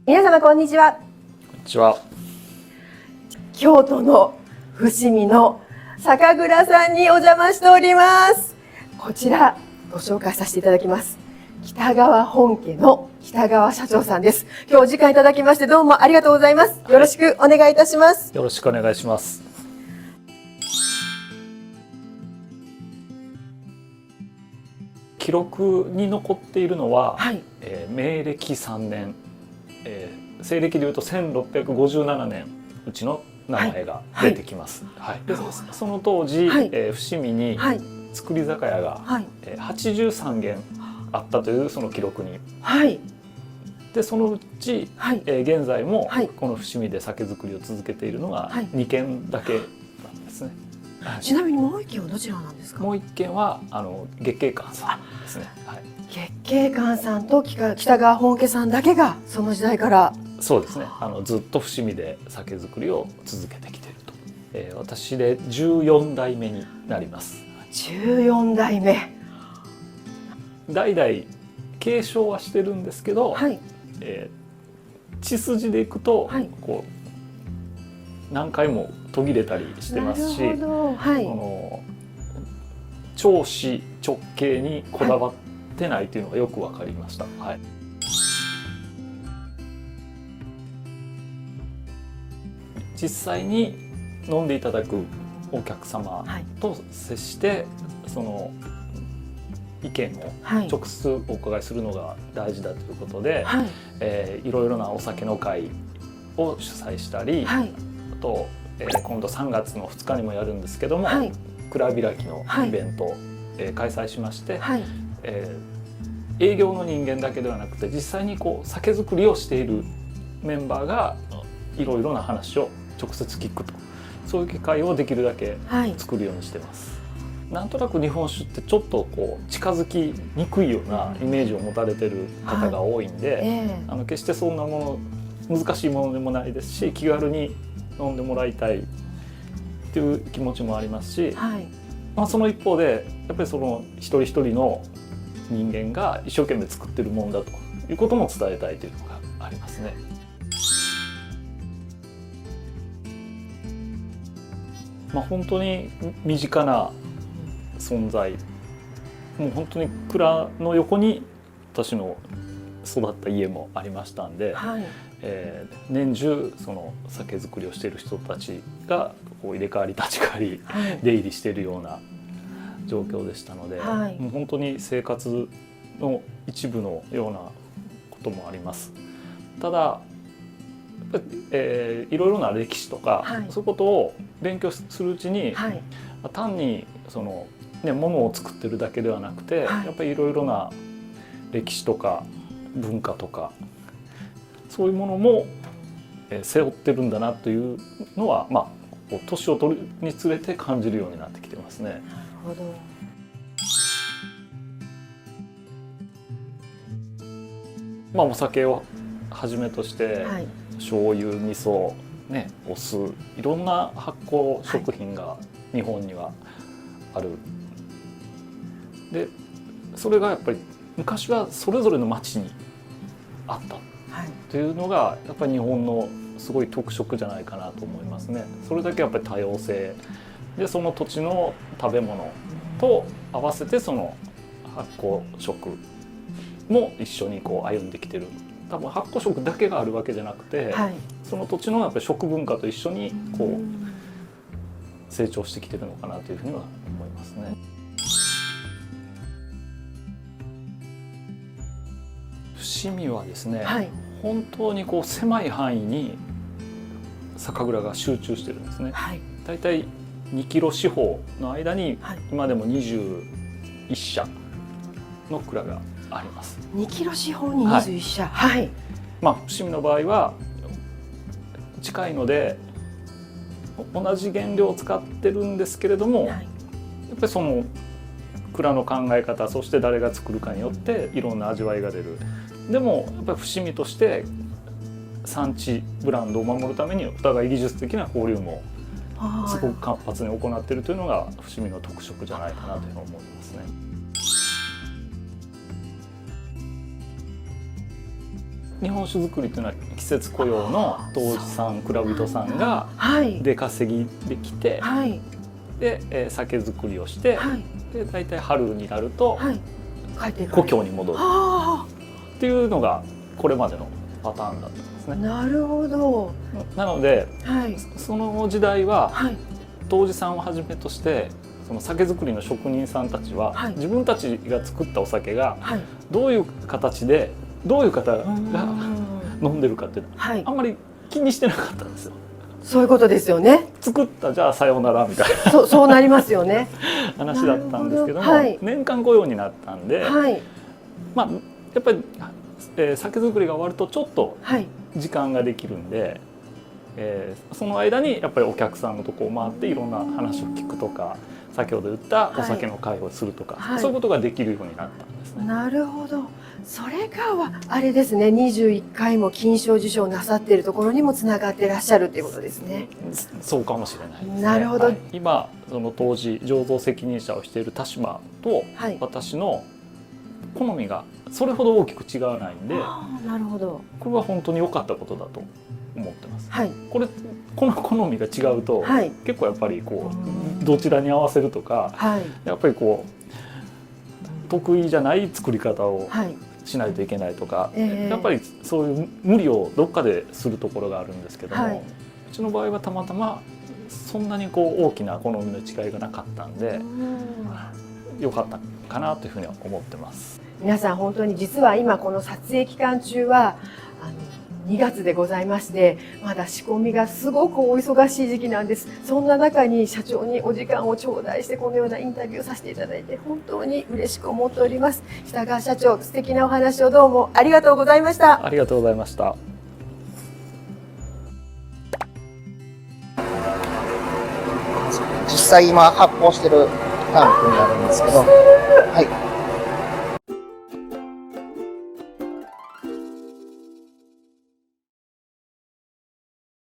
皆様こんにちは。こんにちは。京都の伏見の酒蔵さんにお邪魔しております。こちらご紹介させていただきます。北川本家の北川社長さんです。今日お時間いただきましてどうもありがとうございます。よろしくお願いいたします。よろしくお願いします。記録に残っているのは、はい、明暦3年、西暦でいうと1657年うちの名前が出てきます。はいはい、でその当時、はい、伏見に造り酒屋が、はい、83軒あったというその記録に、はい、でそのうち、はい、現在もこの伏見で酒造りを続けているのが2軒だけなんですね。はい、ちなみにもう一軒はどちらなんですか？もう一軒は月桂館さんですね。はい、月桂館さんと北川本家さんだけがその時代から。そうですね。ずっと伏見で酒造りを続けてきていると。私で14代目になります。14代目。代々継承はしてるんですけど、はい、血筋でいくと、はい、こう何回も途切れたりしてますし、はい、長子直系にこだわってないというのがよく分かりました。はい、実際に飲んでいただくお客様と接して、はい、その意見を直接お伺いするのが大事だということで、はい、いろいろなお酒の会を主催したり、はい、あと、今度3月の2日にもやるんですけども、はい、蔵開きのイベントを、開催しまして、はい、営業の人間だけではなくて実際にこう酒造りをしているメンバーがいろいろな話を直接聞くと、そういう機会をできるだけ作るようにしてます。はい、なんとなく日本酒ってちょっとこう近づきにくいようなイメージを持たれてる方が多いんで、はい、決してそんなもの難しいものでもないですし、気軽に飲んでもらいたいっていう気持ちもありますし、はい、まあ、その一方でやっぱりその一人一人の人間が一生懸命作ってるもんだということも伝えたいというのがありますね。まあ、本当に身近な存在、もう本当に蔵の横に私の育った家もありましたんで、はい、年中その酒造りをしている人たちがこう入れ替わり立ち替わり、はい、出入りしているような状況でしたので、はい、もう本当に生活の一部のようなこともあります。ただいろいろな歴史とか、はい、そういうことを勉強するうちに、はい、単にその、ね、ものを作ってるだけではなくて、はい、やっぱりいろいろな歴史とか文化とかそういうものも背負ってるんだなというのは、まあ、年を取るにつれて感じるようになってきてますね。なるほど。まあ、お酒をはじめとして、はい、醤油、味噌、ね、お酢、いろんな発酵食品が日本にはある。はい、でそれがやっぱり昔はそれぞれの町にあったというのがやっぱり日本のすごい特色じゃないかなと思いますね。それだけやっぱり多様性で、その土地の食べ物と合わせてその発酵食も一緒にこう歩んできてる。多分発酵食だけがあるわけじゃなくて、はい、その土地のやっぱり食文化と一緒にこう成長してきてるのかなというふうには思いますね。伏見はですね、はい、本当にこう狭い範囲に酒蔵が集中してるんですね。はい、だいたい2キロ四方の間に今でも21社の蔵があります。2キロ四方に21社。はい。はい、まあ、伏見の場合は近いので同じ原料を使ってるんですけれども、はい、やっぱりその蔵の考え方、そして誰が作るかによっていろんな味わいが出る。でもやっぱり伏見として産地ブランドを守るためにお互い技術的な交流もすごく活発に行っているというのが伏見の特色じゃないかなというふうに思いますね。日本酒造りというのは季節雇用の杜氏さん蔵人さんが出稼ぎできて、はい、で、酒造りをして、はい、で大体春になると、はい、故郷に戻るっていうのがこれまでのパターンだったんですね。なるほど。なので、はい、その時代は、はい、杜氏さんをはじめとしてその酒造りの職人さんたちは、はい、自分たちが作ったお酒がどういう形でどういう方が飲んでるかっていうのは、はい、あんまり気にしてなかったんですよ。そういうことですよね。作ったじゃあさようならみたいなそうなりますよね話だったんですけども、はい、年間雇用になったんで、はい、まあやっぱり、酒造りが終わるとちょっと時間ができるんで、その間にやっぱりお客さんのとこを回っていろんな話を聞くとか、先ほど言ったお酒の会をするとか、はい、そういうことができるようになったんですね。なるほど。それがはあれですね、21回も金賞受賞なさっているところにもつながっていらっしゃるということですね。そうかもしれないですね。なるほど。はい、今その当時醸造責任者をしている田島と私の好みがそれほど大きく違わないんで、なるほど。これは本当に良かったことだと思ってます。はい、この好みが違うと、はい、結構やっぱりこうどちらに合わせるとか、はい、やっぱりこう得意じゃない作り方をしないといけないとか、やっぱりそういう無理をどっかでするところがあるんですけども、はい、うちの場合はたまたまそんなにこう大きな好みの違いがなかったんで、良かったかなというふうには思ってます。皆さん本当に実は今この撮影期間中は2月でございまして、まだ仕込みがすごくお忙しい時期なんです。そんな中に社長にお時間を頂戴してこのようなインタビューをさせていただいて本当に嬉しく思っております。北川社長、素敵なお話をどうもありがとうございました。ありがとうございました。実際今発泡してるタンクになるんですけど、はい。